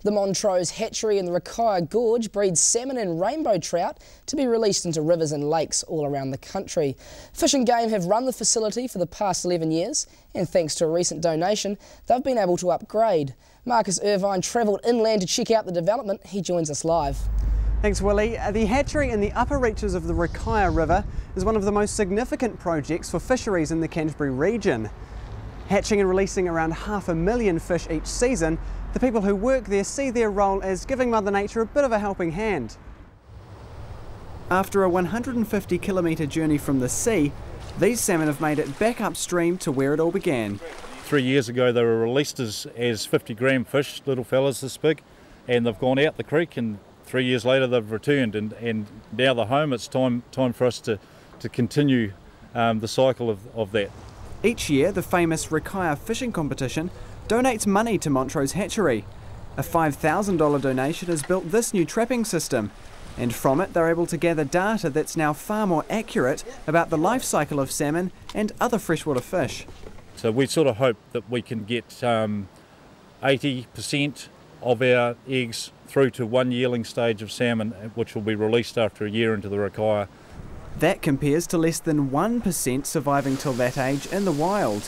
The Montrose Hatchery in the Rakaia Gorge breeds salmon and rainbow trout to be released into rivers and lakes all around the country. Fish and Game have run the facility for the past 11 years, and thanks to a recent donation, they've been able to upgrade. Marcus Irvine travelled inland to check out the development. He joins us live. Thanks, Willie. The hatchery in the upper reaches of the Rakaia River is one of the most significant projects for fisheries in the Canterbury region. Hatching and releasing around 500,000 fish each season, the people who work there see their role as giving Mother Nature a bit of a helping hand. After a 150-kilometre journey from the sea, these salmon have made it back upstream to where it all began. 3 years ago they were released as 50-gram fish, little fellas this big, and they've gone out the creek, and 3 years later they've returned, and now they're home. It's time for us to continue the cycle of that. Each year, the famous Rakaia fishing competition donates money to Montrose Hatchery. A $5,000 donation has built this new trapping system, and from it they're able to gather data that's now far more accurate about the life cycle of salmon and other freshwater fish. So we sort of hope that we can get 80% of our eggs through to one yearling stage of salmon, which will be released after a year into the Rakaia. That compares to less than 1% surviving till that age in the wild.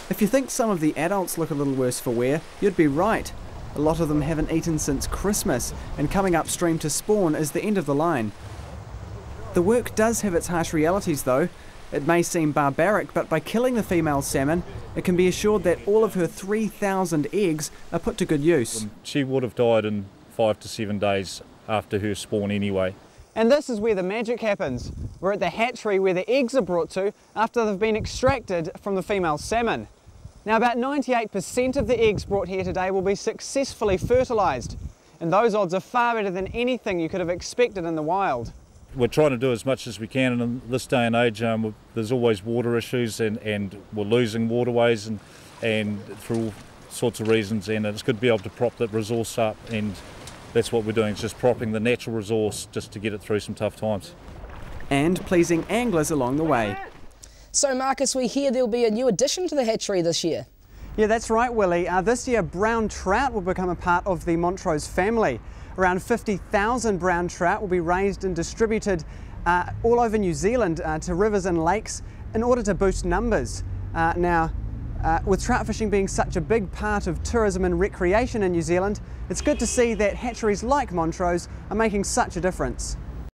If you think some of the adults look a little worse for wear, you'd be right. A lot of them haven't eaten since Christmas, and coming upstream to spawn is the end of the line. The work does have its harsh realities though. It may seem barbaric, but by killing the female salmon, it can be assured that all of her 3,000 eggs are put to good use. She would have died in 5 to 7 days after her spawn anyway. And this is where the magic happens. We're at the hatchery where the eggs are brought to after they've been extracted from the female salmon. Now about 98% of the eggs brought here today will be successfully fertilised, and those odds are far better than anything you could have expected in the wild. We're trying to do as much as we can, and in this day and age there's always water issues, and we're losing waterways and for all sorts of reasons, and it's good to be able to prop that resource up, and that's what we're doing, is just propping the natural resource just to get it through some tough times. And pleasing anglers along the way. So Marcus, we hear there'll be a new addition to the hatchery this year. Yeah, that's right, Willie. This year brown trout will become a part of the Montrose family. Around 50,000 brown trout will be raised and distributed all over New Zealand to rivers and lakes in order to boost numbers. With trout fishing being such a big part of tourism and recreation in New Zealand, it's good to see that hatcheries like Montrose are making such a difference.